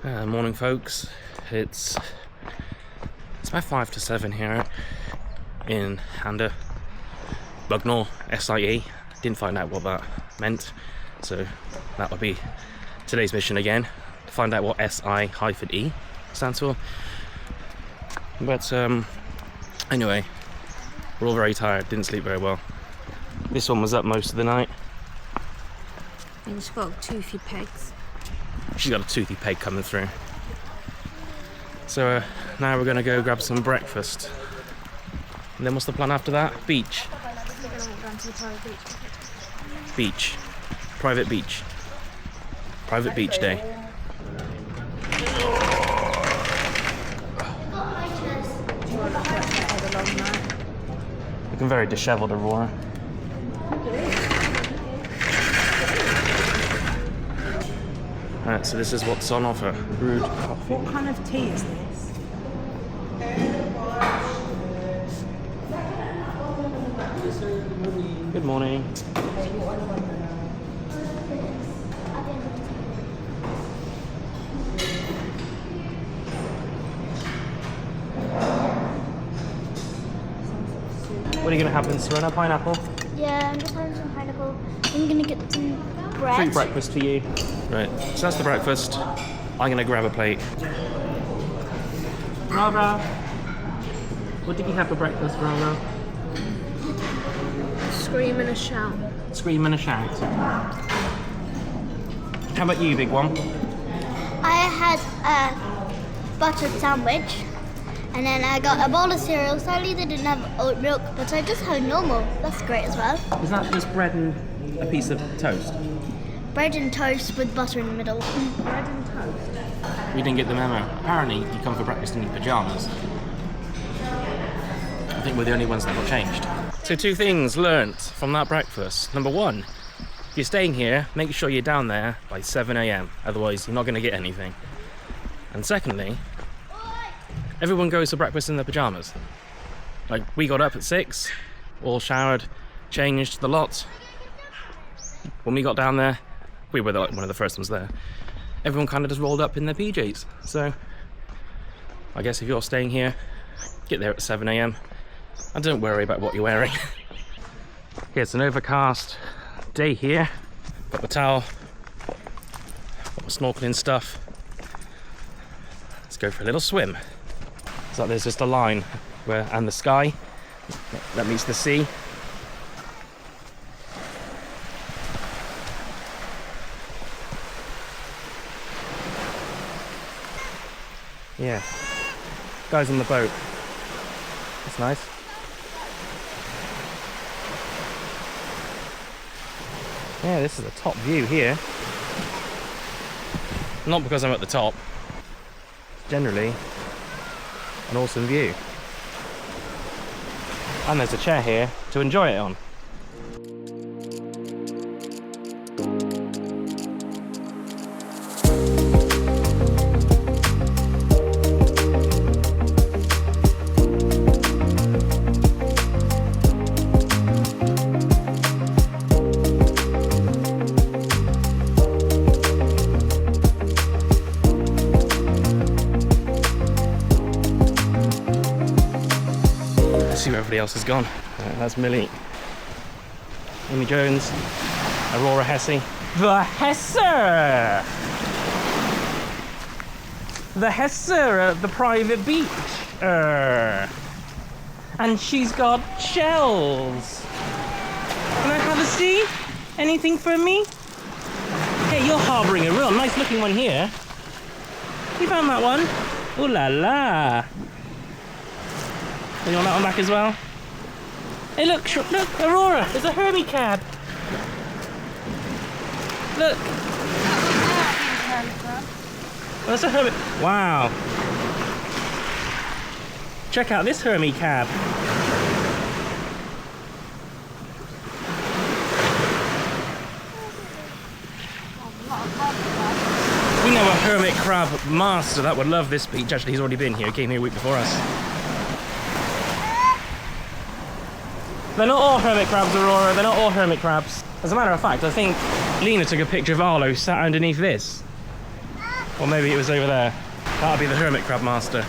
Morning, folks. It's about 5 to 7 here in Anda Bugnaw SI-E. Didn't find out what that meant, so that will be today's mission again, to find out what SI-E stands for. But anyway, we're all very tired, didn't sleep very well. This one was up most of the night. And it's got toothy pegs. She's got a toothy peg coming through. So now we're gonna go grab some breakfast. And then what's the plan after that? Beach. We're going to walk down to the private beach. Beach. Private beach. Private beach day. Looking very dishevelled, Aurora. Alright, so this is what's on offer. Brewed coffee. What kind of tea is this? Good morning. What are you going to have in Serena? Pineapple? Yeah, I'm just having some pineapple. I'm gonna get some bread. Free breakfast for you. Right, so that's the breakfast. I'm going to grab a plate. Rara, what did you have for breakfast, Rara? Scream and a shout. Scream and a shout. How about you, big one? I had a buttered sandwich, and then I got a bowl of cereal. Sadly, they didn't have oat milk, but I just had normal. That's great as well. Is that just bread and a piece of toast? Bread and toast with butter in the middle. Bread and toast. We didn't get the memo. Apparently, you come for breakfast in your pajamas. I think we're the only ones that got changed. So 2 things learnt from that breakfast. Number 1, if you're staying here, make sure you're down there by 7 AM. Otherwise, you're not going to get anything. And secondly, everyone goes for breakfast in their pajamas. Like, we got up at 6, all showered, changed the lot. When we got down there, we were one of the first ones there. Everyone kind of just rolled up in their PJs. So I guess if you're staying here, get there at 7 AM and don't worry about what you're wearing. Yeah, it's an overcast day here. Got the towel, got my snorkeling stuff. Let's go for a little swim. It's like there's just a line and the sky that meets the sea. Yeah, guys on the boat. That's nice. Yeah, this is a top view here. Not because I'm at the top. Generally, an awesome view. And there's a chair here to enjoy it on. See where everybody else has gone. That's Millie, Amy Jones, Aurora Hesse. The Hesse! The Hesse at the private beach. And she's got shells. Can I have a see? Anything for me? Hey, you're harbouring a real nice looking one here. You found that one? Ooh la la. You want that one back as well? Hey, look, Aurora, there's a hermit crab. Look. Oh, that's a hermit. Wow. Check out this hermit crab. We know a hermit crab master that would love this beach. Actually, he's already been here. He came here a week before us. They're not all hermit crabs, Aurora. They're not all hermit crabs. As a matter of fact, I think Lena took a picture of Arlo sat underneath this. Or maybe it was over there. That'll be the hermit crab master.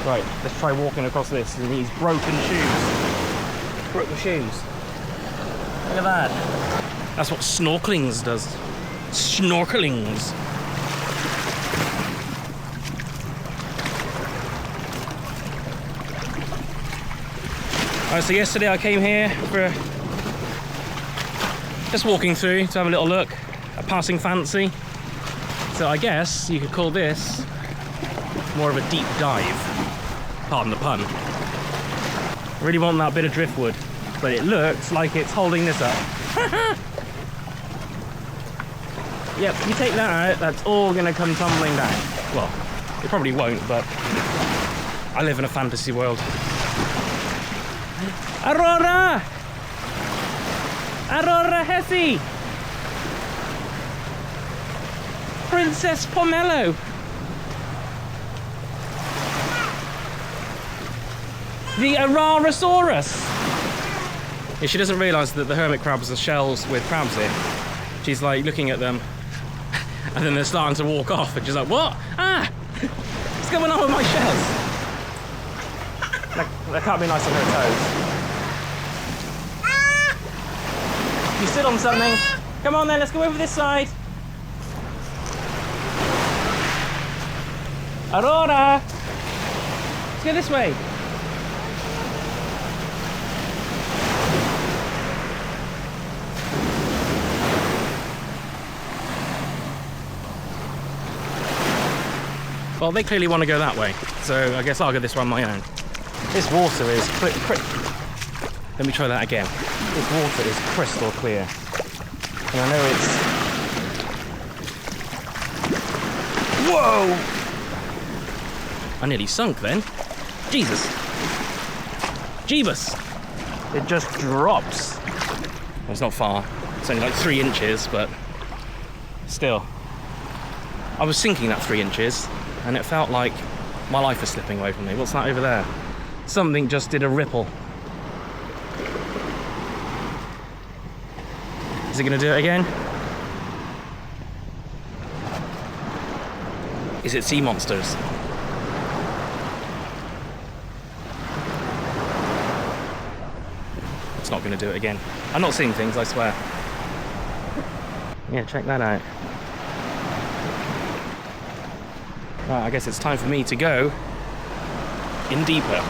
Right, let's try walking across this in these broken shoes. Broken shoes. Look at that. That's what snorkelings does. Snorkelings. Alright, so yesterday I came here for just walking through to have a little look, a passing fancy. So I guess you could call this more of a deep dive. Pardon the pun. I really want that bit of driftwood, but it looks like it's holding this up. Yep, you take that out, that's all gonna come tumbling down. Well, it probably won't, but I live in a fantasy world. Aurora! Aurora Hesse! Princess Pomelo! The Aurorasaurus! Yeah, she doesn't realise that the hermit crabs are shells with crabs in. She's like looking at them, and then they're starting to walk off, and she's like, what? Ah! What's going on with my shells? That can't be nice on her toes. You stood on something. Come on then, let's go over this side. Aurora! Let's go this way. Well, they clearly want to go that way, so I guess I'll go this way on my own. This water is let me try that again. This water is crystal clear. And I know it's... Whoa! I nearly sunk then. Jesus. Jeebus. It just drops. Well, it's not far. It's only like 3 inches, but still. I was sinking that 3 inches, and it felt like my life was slipping away from me. What's that over there? Something just did a ripple. Is it going to do it again? Is it sea monsters? It's not going to do it again. I'm not seeing things, I swear. Yeah, check that out. Right, I guess it's time for me to go in deeper.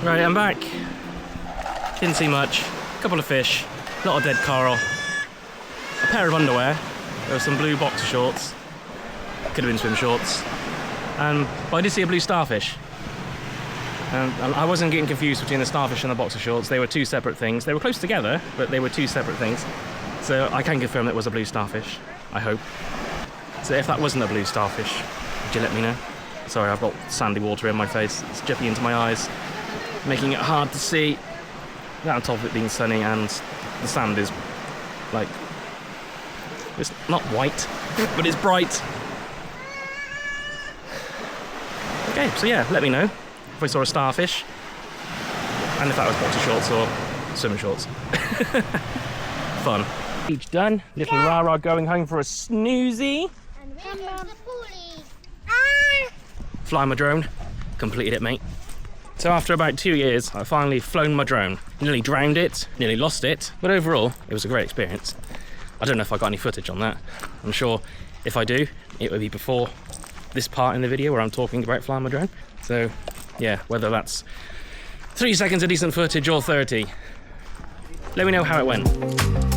Right, I'm back. Didn't see much. A couple of fish, a lot of dead coral, a pair of underwear. There were some blue boxer shorts. Could have been swim shorts. But I did see a blue starfish. And I wasn't getting confused between the starfish and the boxer shorts. They were 2 separate things. They were close together, but they were 2 separate things. So I can confirm that it was a blue starfish, I hope. So if that wasn't a blue starfish, would you let me know? Sorry, I've got sandy water in my face. It's dripping into my eyes, making it hard to see. On top of it being sunny, and the sand is like, it's not white, but it's bright. Okay, so yeah, let me know if I saw a starfish, and if that was boxer shorts or swimming shorts. Fun. Beach done. Little Rara going home for a snoozy. And Flying my drone, completed it, mate. So after about 2 years, I finally flown my drone. Nearly drowned it, nearly lost it, but overall, it was a great experience. I don't know if I got any footage on that. I'm sure if I do, it will be before this part in the video where I'm talking about flying my drone. So yeah, whether that's 3 seconds of decent footage or 30, let me know how it went.